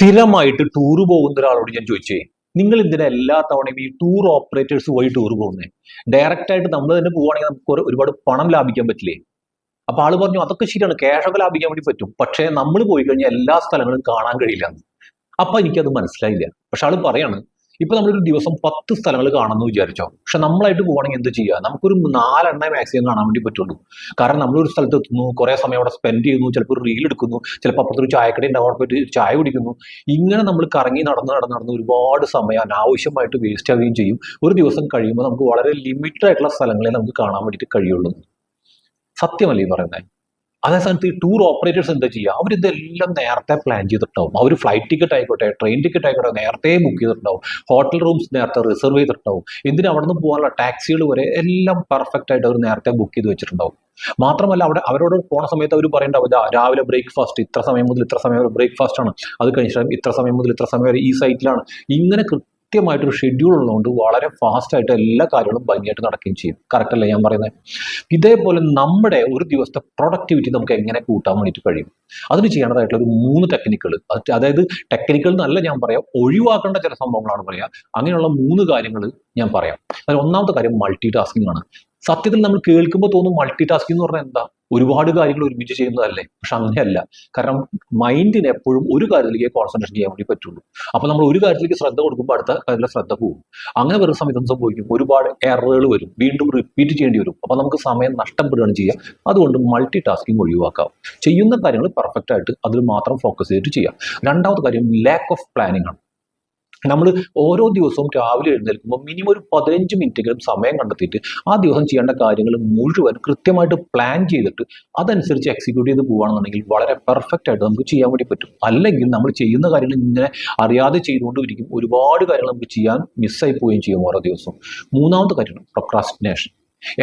സ്ഥിരമായിട്ട് ടൂർ പോകുന്ന ഒരാളോട് ഞാൻ ചോദിച്ചേ, നിങ്ങൾ എന്തിനാ എല്ലാ തവണയും ഈ ടൂർ ഓപ്പറേറ്റേഴ്സ് വഴി ടൂർ പോകുന്നത്? ഡയറക്റ്റ് ആയിട്ട് നമ്മൾ തന്നെ പോവുകയാണെങ്കിൽ നമുക്ക് ഒരുപാട് പണം ലാഭിക്കാൻ പറ്റില്ലേ? അപ്പൊ ആള് പറഞ്ഞു അതൊക്കെ ശരിയാണ്, ക്യാഷ് ഒക്കെ ലാഭിക്കാൻ വേണ്ടി പറ്റും, പക്ഷേ നമ്മൾ പോയി കഴിഞ്ഞാൽ എല്ലാ സ്ഥലങ്ങളും കാണാൻ കഴിയില്ല. അപ്പൊ എനിക്കത് മനസ്സിലായില്ല. പക്ഷെ ആള് പറയാണ്, ഇപ്പൊ നമ്മളൊരു ദിവസം 10 സ്ഥലങ്ങൾ കാണുമെന്ന് വിചാരിച്ചോ, പക്ഷെ നമ്മളായിട്ട് പോകണമെങ്കിൽ എന്ത് ചെയ്യുക, നമുക്കൊരു 4 മാക്സിമം കാണാൻ വേണ്ടി പറ്റുള്ളൂ. കാരണം നമ്മളൊരു സ്ഥലത്ത് എത്തുന്നു, കുറെ സമയം അവിടെ സ്പെൻഡ് ചെയ്യുന്നു, ചിലപ്പോൾ ഒരു റീൽ എടുക്കുന്നു, ചിലപ്പോൾ അപ്പുറത്തൊരു ചായക്കട ഉണ്ടാവും, അവിടെ പോയിട്ട് ചായ കുടിക്കുന്നു. ഇങ്ങനെ നമ്മൾ കറങ്ങി നടന്ന് ഒരുപാട് സമയം അനാവശ്യമായിട്ട് വേസ്റ്റ് ആവുകയും ചെയ്യും. ഒരു ദിവസം കഴിയുമ്പോൾ നമുക്ക് വളരെ ലിമിറ്റഡ് ആയിട്ടുള്ള സ്ഥലങ്ങളെ നമുക്ക് കാണാൻ വേണ്ടിയിട്ട് കഴിയുള്ളൂ. സത്യമല്ലേ ഈ പറയുന്നത്? അതേ സ്ഥാനത്ത് ഈ ടൂർ ഓപ്പറേറ്റേഴ്സ് എന്താ ചെയ്യുക, അവരിതെല്ലാം നേരത്തെ പ്ലാൻ ചെയ്തിട്ടുണ്ടാവും. അവർ ഫ്ലൈറ്റ് ടിക്കറ്റ് ആയിക്കോട്ടെ, ട്രെയിൻ ടിക്കറ്റ് ആയിക്കോട്ടെ, നേരത്തെ ബുക്ക് ചെയ്തിട്ടുണ്ടാവും. ഹോട്ടൽ റൂംസ് നേരത്തെ റിസർവ് ചെയ്തിട്ടുണ്ടാവും. എന്തിനാ അവിടെ നിന്ന് പോകാനുള്ള ടാക്സികൾ വരെ എല്ലാം പെർഫെക്റ്റ് ആയിട്ട് അവർ നേരത്തെ ബുക്ക് ചെയ്ത് വെച്ചിട്ടുണ്ടാവും. മാത്രമല്ല അവരോട് പോണ സമയത്ത് അവർ പറയേണ്ടാവും, രാവിലെ ബ്രേക്ക്ഫാസ്റ്റ് ഇത്ര സമയം മുതൽ ഇത്ര സമയം വരെ ബ്രേക്ക്ഫാസ്റ്റ് ആണ്, അത് കഴിഞ്ഞ ഇത്ര സമയം മുതൽ ഇത്ര സമയം വരെ ഈ സൈറ്റിലാണ്. ഇങ്ങനെ കൃത്യമായിട്ടൊരു ഷെഡ്യൂൾ ഉള്ളതുകൊണ്ട് വളരെ ഫാസ്റ്റ് ആയിട്ട് എല്ലാ കാര്യങ്ങളും ഭംഗിയായിട്ട് നടക്കുകയും ചെയ്യും. കറക്റ്റ് അല്ലേ ഞാൻ പറയുന്നത്? ഇതേപോലെ നമ്മുടെ ഒരു ദിവസത്തെ പ്രൊഡക്ടിവിറ്റി നമുക്ക് എങ്ങനെ കൂട്ടാൻ വേണ്ടിയിട്ട് കഴിയും, അതിന് ചെയ്യേണ്ടതായിട്ടുള്ള ഒരു 3 ടെക്നിക്കുകൾ, അതായത് ടെക്നിക്കൽ എന്നല്ല ഞാൻ പറയാം, ഒഴിവാക്കേണ്ട ചില സംഭവങ്ങളാണ് പറയാം. അങ്ങനെയുള്ള 3 കാര്യങ്ങൾ ഞാൻ പറയാം. അതിൽ ഒന്നാമത്തെ കാര്യം മൾട്ടി ടാസ്കിംഗ് ആണ്. സത്യത്തിൽ നമ്മൾ കേൾക്കുമ്പോൾ തോന്നും മൾട്ടി ടാസ്കിംഗ് എന്ന് പറഞ്ഞാൽ എന്താ, ഒരുപാട് കാര്യങ്ങൾ ഒരുമിച്ച് ചെയ്യുന്നതല്ലേ? പക്ഷെ അങ്ങനെയല്ല. കാരണം മൈൻഡിന് എപ്പോഴും ഒരു കാര്യത്തിലേക്ക് കോൺസെൻട്രേഷൻ ചെയ്യാൻ വേണ്ടി പറ്റുള്ളൂ. അപ്പൊ നമ്മൾ ഒരു കാര്യത്തിലേക്ക് ശ്രദ്ധ കൊടുക്കുമ്പോൾ അടുത്ത കാര്യത്തിലെ ശ്രദ്ധ പോകും. അങ്ങനെ വരുന്ന സമയത്ത് സംഭവിക്കും, ഒരുപാട് എററുകൾ വരും, വീണ്ടും റിപ്പീറ്റ് ചെയ്യേണ്ടി വരും. അപ്പൊ നമുക്ക് സമയം നഷ്ടപ്പെടുകയാണ് ചെയ്യുക. അതുകൊണ്ട് മൾട്ടി ടാസ്കിംഗ് ഒഴിവാക്കാം. ചെയ്യുന്ന കാര്യങ്ങൾ പെർഫെക്റ്റ് ആയിട്ട് അതിൽ മാത്രം ഫോക്കസ് ചെയ്തിട്ട് ചെയ്യാം. രണ്ടാമത്തെ കാര്യം ലാക്ക് ഓഫ് പ്ലാനിങ് ആണ്. നമ്മൾ ഓരോ ദിവസവും രാവിലെ എഴുന്നേൽക്കുമ്പോൾ മിനിമം ഒരു 15 മിനിറ്റെങ്കിലും സമയം കണ്ടെത്തിയിട്ട് ആ ദിവസം ചെയ്യേണ്ട കാര്യങ്ങൾ മുഴുവൻ കൃത്യമായിട്ട് പ്ലാൻ ചെയ്തിട്ട് അതനുസരിച്ച് എക്സിക്യൂട്ട് ചെയ്ത് പോവുകയാണെന്നുണ്ടെങ്കിൽ വളരെ പെർഫെക്റ്റ് ആയിട്ട് നമുക്ക് ചെയ്യാൻ വേണ്ടി പറ്റും. അല്ലെങ്കിൽ നമ്മൾ ചെയ്യുന്ന കാര്യങ്ങൾ ഇങ്ങനെ അറിയാതെ ചെയ്തുകൊണ്ടിരിക്കും, ഒരുപാട് കാര്യങ്ങൾ നമുക്ക് ചെയ്യാൻ മിസ്സായി പോവുകയും ചെയ്യും ഓരോ ദിവസവും. മൂന്നാമത്തെ കാര്യമാണ് പ്രൊക്രാസ്റ്റിനേഷൻ.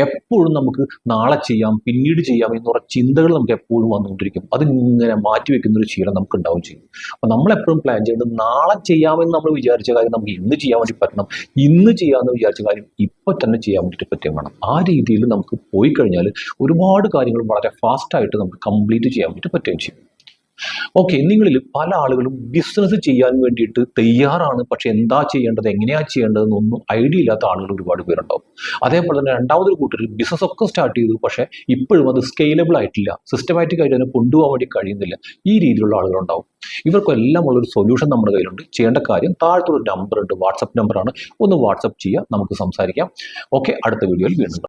എപ്പോഴും നമുക്ക് നാളെ ചെയ്യാം, പിന്നീട് ചെയ്യാം എന്നുള്ള ചിന്തകൾ നമുക്ക് എപ്പോഴും വന്നുകൊണ്ടിരിക്കും. അതിങ്ങനെ മാറ്റിവെക്കുന്ന ഒരു ശീലം നമുക്ക് ഉണ്ടാവുകയും ചെയ്യും. അപ്പൊ നമ്മളെപ്പോഴും പ്ലാൻ ചെയ്യേണ്ടത് നാളെ ചെയ്യാമെന്ന് നമ്മൾ വിചാരിച്ച കാര്യം നമുക്ക് ഇന്ന് ചെയ്യാൻ വേണ്ടി പറ്റണം, ഇന്ന് ചെയ്യാമെന്ന് വിചാരിച്ച കാര്യം ഇപ്പൊ തന്നെ ചെയ്യാൻ വേണ്ടിയിട്ട് പറ്റുകയും വേണം. ആ രീതിയിൽ നമുക്ക് പോയി കഴിഞ്ഞാൽ ഒരുപാട് കാര്യങ്ങൾ വളരെ ഫാസ്റ്റായിട്ട് നമുക്ക് കംപ്ലീറ്റ് ചെയ്യാൻ വേണ്ടി പറ്റുകയും ചെയ്യും. ഓക്കെ, നിങ്ങളിൽ പല ആളുകളും ബിസിനസ് ചെയ്യാൻ വേണ്ടിയിട്ട് തയ്യാറാണ്, പക്ഷെ എന്താ ചെയ്യേണ്ടത്, എങ്ങനെയാ ചെയ്യേണ്ടതെന്നൊന്നും ഐഡിയ ഇല്ലാത്ത ആളുകൾ ഒരുപാട് പേരുണ്ടാവും. അതേപോലെ തന്നെ രണ്ടാമതൊരു കൂട്ടർ ബിസിനസ് ഒക്കെ സ്റ്റാർട്ട് ചെയ്തു, പക്ഷെ ഇപ്പോഴും അത് സ്കെയിലബിൾ ആയിട്ടില്ല, സിസ്റ്റമാറ്റിക് ആയിട്ട് അതിനെ കൊണ്ടുപോകാൻ വേണ്ടി കഴിയുന്നില്ല. ഈ രീതിയിലുള്ള ആളുകളുണ്ടാവും. ഇവർക്കെല്ലാം ഉള്ളൊരു സൊല്യൂഷൻ നമ്മുടെ കയ്യിലുണ്ട്. ചെയ്യേണ്ട കാര്യം, താഴത്തൊരു നമ്പർ ഉണ്ട്, വാട്സപ്പ് നമ്പറാണ്, ഒന്ന് വാട്സപ്പ് ചെയ്യുക, നമുക്ക് സംസാരിക്കാം. ഓക്കെ, അടുത്ത വീഡിയോയിൽ വീണ്ടും